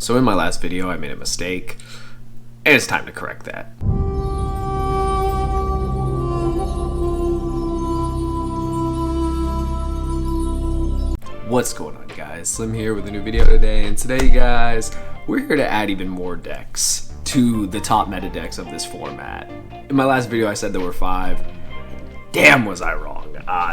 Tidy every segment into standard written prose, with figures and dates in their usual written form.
So in my last video, I made a mistake, and it's time to correct that. What's going on, guys? Slim here with a new video today, and today, guys, we're here to add even more decks to the top meta decks of this format. In my last video, I said there were 5. Damn, was I wrong.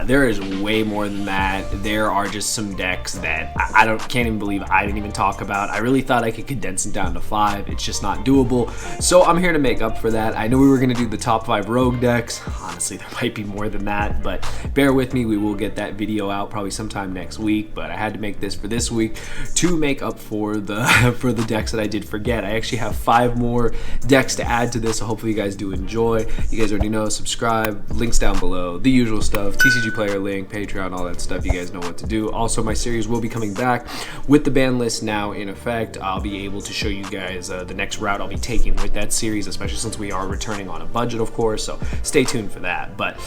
There is way more than that. There are just some decks that I can't even believe I didn't even talk about. I really thought I could condense it down to 5. It's just not doable. So I'm here to make up for that. I know we were going to do the top 5 rogue decks. Honestly, there might be more than that, but bear with me. We will get that video out probably sometime next week, but I had to make this for this week to make up for the for the decks that I did forget. I actually have 5 more decks to add to this, so hopefully you guys do enjoy. You guys already know, subscribe, links down below, the usual stuff, TCG player link, Patreon, all that stuff. You guys know what to do. Also, my series will be coming back with the ban list now in effect. I'll be able to show you guys the next route I'll be taking with that series, especially since we are returning on a budget, of course, so stay tuned for that. But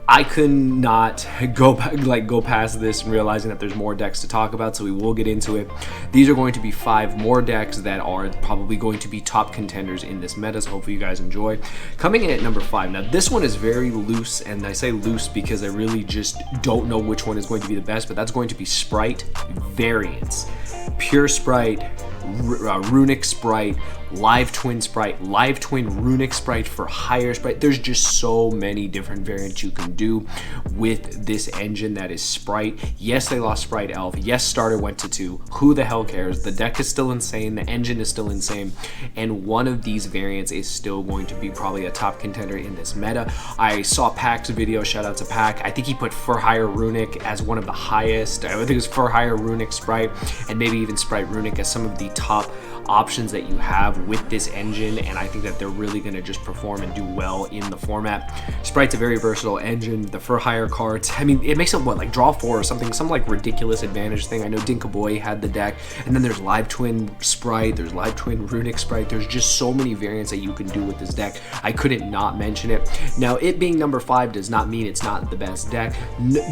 I could not go past this and realizing that there's more decks to talk about, so we will get into it. These are going to be 5 more decks that are probably going to be top contenders in this meta, so hopefully you guys enjoy. Coming in at number 5, now this one is very loose, and I say loose because I really just don't know which one is going to be the best, but that's going to be Sprite variants. Pure Sprite, Runic Sprite, Live Twin Sprite, Live Twin Runic Sprite for higher Sprite. There's just so many different variants you can do with this engine that is Sprite. Yes, they lost Sprite Elf. Yes, starter went to 2. Who the hell cares? The deck is still insane. The engine is still insane. And one of these variants is still going to be probably a top contender in this meta. I saw Pack's video. Shout out to Pack. I think he put for higher Runic as one of the highest. I think it was for higher Runic Sprite, and maybe even Sprite Runic as some of the top options that you have with this engine, and I think that they're really going to just perform and do well in the format. Sprite's a very versatile engine. The for hire cards, I mean, it makes it what, like draw 4 or something, some like ridiculous advantage thing. I know Dinkaboy had the deck, and then there's Live Twin Sprite, there's Live Twin Runic Sprite. There's just so many variants that you can do with this deck. I couldn't not mention it. Now, it being number 5 does not mean it's not the best deck.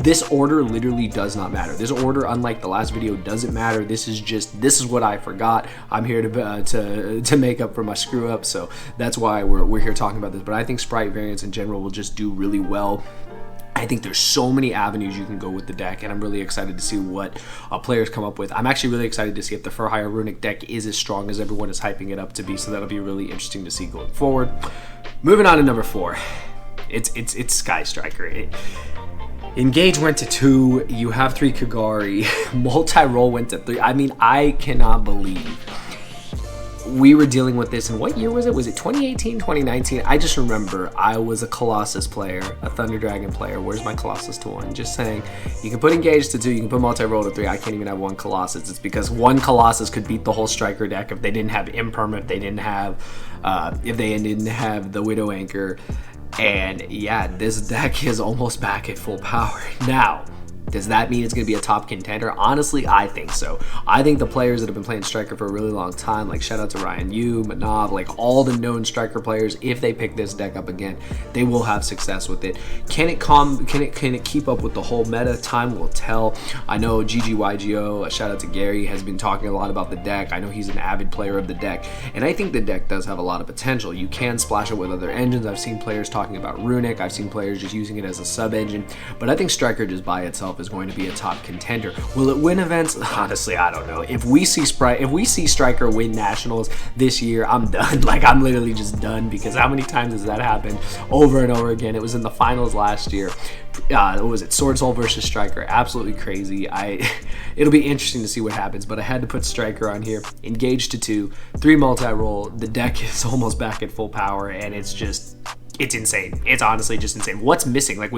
This order literally does not matter. This order, unlike the last video, doesn't matter. This is what I forgot. I'm here to make up for my screw up, so that's why we're here talking about this. But I think Sprite variants in general will just do really well. I think there's so many avenues you can go with the deck, and I'm really excited to see what players come up with. I'm actually really excited to see if the for hire Runic deck is as strong as everyone is hyping it up to be, so that'll be really interesting to see going forward. Moving on to number 4, it's Sky Striker. Engage went to 2, you have 3 Kagari, multi-roll went to 3. I mean, I cannot believe we were dealing with this. And what year was it? Was it 2018, 2019? I just remember I was a Colossus player, a Thunder Dragon player. Where's my Colossus to 1? Just saying, you can put Engage to 2, you can put multi-roll to 3. I can't even have 1 Colossus. It's because 1 Colossus could beat the whole Striker deck if they didn't have Imperm, if they didn't have the Widow Anchor. And yeah, this deck is almost back at full power. Now, does that mean it's going to be a top contender? Honestly, I think so. I think the players that have been playing Striker for a really long time, like shout out to Ryan Yu, Manav, like all the known Striker players, if they pick this deck up again, they will have success with it. Can it keep up with the whole meta? Time will tell. I know GGYGO, a shout out to Gary, has been talking a lot about the deck. I know he's an avid player of the deck, and I think the deck does have a lot of potential. You can splash it with other engines. I've seen players talking about Runic. I've seen players just using it as a sub engine, but I think Striker just by itself is going to be a top contender. Will it win events? Honestly, I don't know. If we see Striker win nationals this year, I'm done. Like, I'm literally just done, because how many times has that happened over and over again? It was in the finals last year. What was it? Sword Soul versus Striker. Absolutely crazy. It'll be interesting to see what happens, but I had to put Striker on here. Engage to 2, 3 multi-roll. The deck is almost back at full power, and it's insane. It's honestly just insane. What's missing? Like,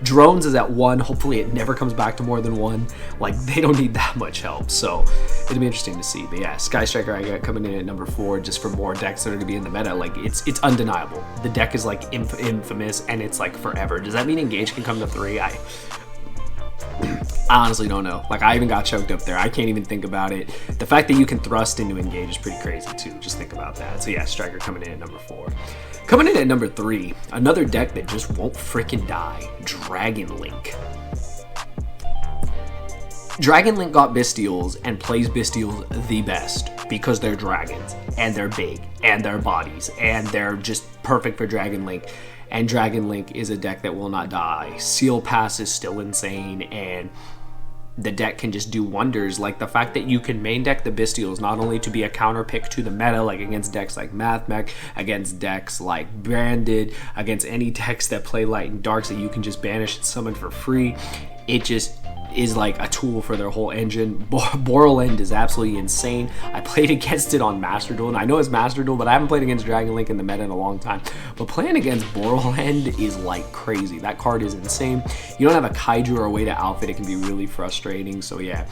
drones is at 1. Hopefully it never comes back to more than 1. Like, they don't need that much help, so it'll be interesting to see. But yeah, Sky Striker I got coming in at number 4, just for more decks that are going to be in the meta. Like, it's undeniable. The deck is like infamous, and it's like forever. Does that mean Engage can come to 3? I honestly don't know. Like, I even got choked up there. I can't even think about it. The fact that you can thrust into Engage is pretty crazy too. Just think about that. So yeah, Striker coming in at number 4. Coming in at number 3, another deck that just won't freaking die, Dragon Link. Dragon Link got Bystials and plays Bystials the best. because they're dragons and they're big and their bodies and they're just perfect for Dragon Link. And Dragon Link is a deck that will not die. Seal Pass is still insane, and the deck can just do wonders. Like the fact that you can main deck the Bestials not only to be a counter pick to the meta, like against decks like Mathmech, against decks like Branded, against any decks that play Light and Darks that you can just banish and summon for free. It just is like a tool for their whole engine. Borland is absolutely insane. I played against it on Master Duel, and I know it's Master Duel, but I haven't played against Dragon Link in the meta in a long time. But playing against Borland is like crazy. That card is insane. You don't have a Kaiju or a way to outfit, it can be really frustrating. So yeah,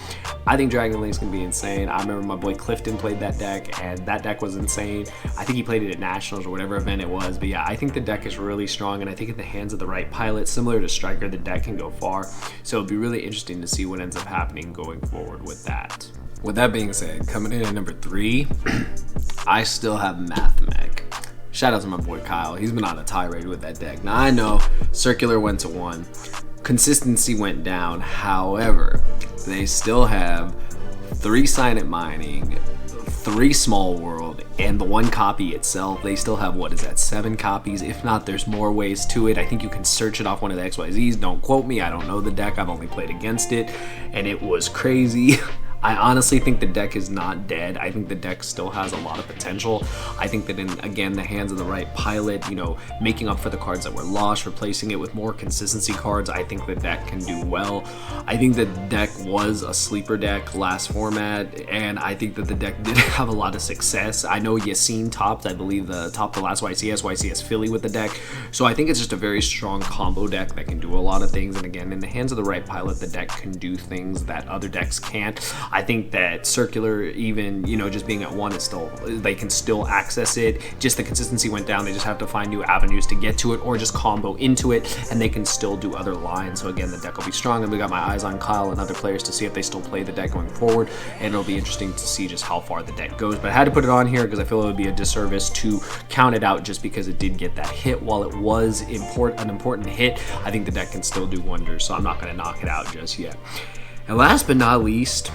I think Dragon Link's gonna be insane. I remember my boy Clifton played that deck, and that deck was insane. I think he played it at Nationals or whatever event it was. But yeah, I think the deck is really strong, and I think in the hands of the right pilot, similar to Striker, the deck can go far. So it'll be really interesting to see what ends up happening going forward with that. With that being said, coming in at number 3, I still have Mathmech. Shout out to my boy Kyle. He's been on a tirade with that deck. Now I know Circular went to 1, consistency went down. However, they still have 3 Silent Mining, 3 Small World, and the 1 copy itself. They still have, what is that, 7 copies? If not, there's more ways to it. I think you can search it off one of the XYZs. Don't quote me, I don't know the deck, I've only played against it, and it was crazy. I honestly think the deck is not dead. I think the deck still has a lot of potential. I think that in, again, the hands of the right pilot, you know, making up for the cards that were lost, replacing it with more consistency cards, I think the deck can do well. I think the deck was a sleeper deck last format, and I think that the deck did have a lot of success. I know Yassine topped, I believe, the last YCS Philly with the deck, so I think it's just a very strong combo deck that can do a lot of things. And again, in the hands of the right pilot, the deck can do things that other decks can't. I think that Circular, even, you know, just being at 1 is still, they can still access it. Just the consistency went down. They just have to find new avenues to get to it, or just combo into it, and they can still do other lines. So again, the deck will be strong, and we got my eyes on Kyle and other players to see if they still play the deck going forward, and it'll be interesting to see just how far the deck goes. But I had to put it on here because I feel it would be a disservice to count it out just because it did get that hit. While it was an important hit, I think the deck can still do wonders, so I'm not going to knock it out just yet. And last but not least,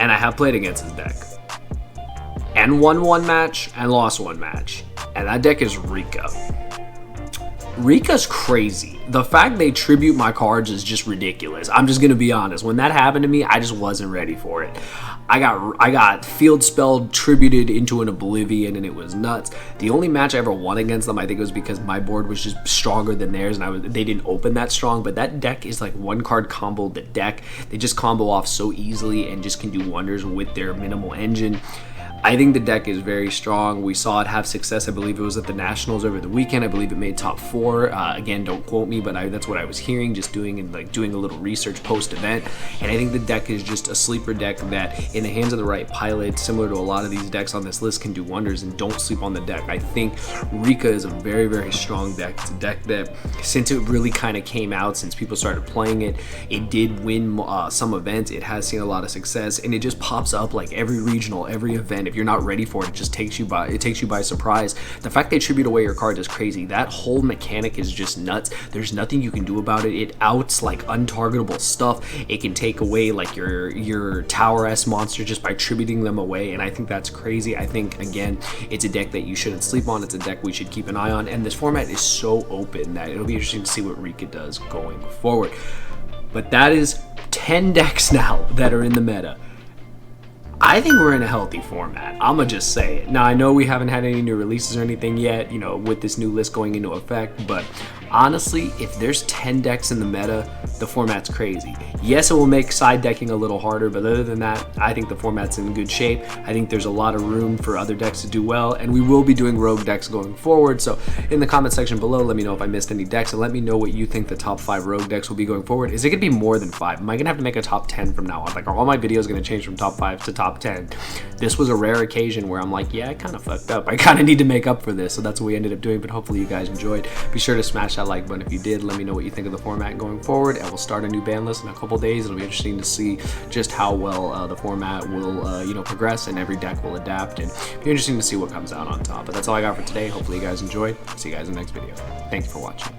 and I have played against his deck, and won 1 match and lost 1 match, and that deck is Rika. Rika's crazy. The fact they tribute my cards is just ridiculous. I'm just gonna be honest. When that happened to me, I just wasn't ready for it. I got field spelled, tributed into an oblivion, and it was nuts. The only match I ever won against them, I think it was because my board was just stronger than theirs, and they didn't open that strong. But that deck is like 1 card combo the deck. They just combo off so easily and just can do wonders with their minimal engine. I think the deck is very strong. We saw it have success. I believe it was at the Nationals over the weekend. I believe it made top 4. Again, don't quote me, but that's what I was hearing, just doing a little research post-event. And I think the deck is just a sleeper deck that, in the hands of the right pilot, similar to a lot of these decks on this list, can do wonders. And don't sleep on the deck. I think Rika is a very, very strong deck. It's a deck that, since it really kind of came out, since people started playing it, it did win some events. It has seen a lot of success, and it just pops up like every regional, every event. If you're not ready for it, it just takes you by surprise. The fact they tribute away your cards is crazy. That whole mechanic is just nuts. There's nothing you can do about it. It outs like untargetable stuff. It can take away like your Tower S monster just by tributing them away, and I think that's crazy. I think, again, it's a deck that you shouldn't sleep on. It's a deck we should keep an eye on, and this format is so open that it'll be interesting to see what Rika does going forward. But that is 10 decks now that are in the meta. I think we're in a healthy format. I'ma just say it. Now, I know we haven't had any new releases or anything yet, you know, with this new list going into effect, but honestly, if there's 10 decks in the meta, the format's crazy. Yes, it will make side decking a little harder, but other than that, I think the format's in good shape. I think there's a lot of room for other decks to do well, and we will be doing rogue decks going forward. So in the comment section below, let me know if I missed any decks, and let me know what you think the top 5 rogue decks will be going forward. Is it gonna be more than 5? Am I gonna have to make a top 10 from now on? Like, are all my videos gonna change from top 5 to top 10? This was a rare occasion where I'm like, yeah, I kind of fucked up. I kind of need to make up for this, so that's what we ended up doing. But hopefully you guys enjoyed. Be sure to smash that like button if you did. Let me know what you think of the format going forward, and we'll start a new ban list in a couple days. It'll be interesting to see just how well the format will progress, and every deck will adapt, and be interesting to see what comes out on top. But that's all I got for today. Hopefully you guys enjoyed. See you guys in the next video. Thank you for watching.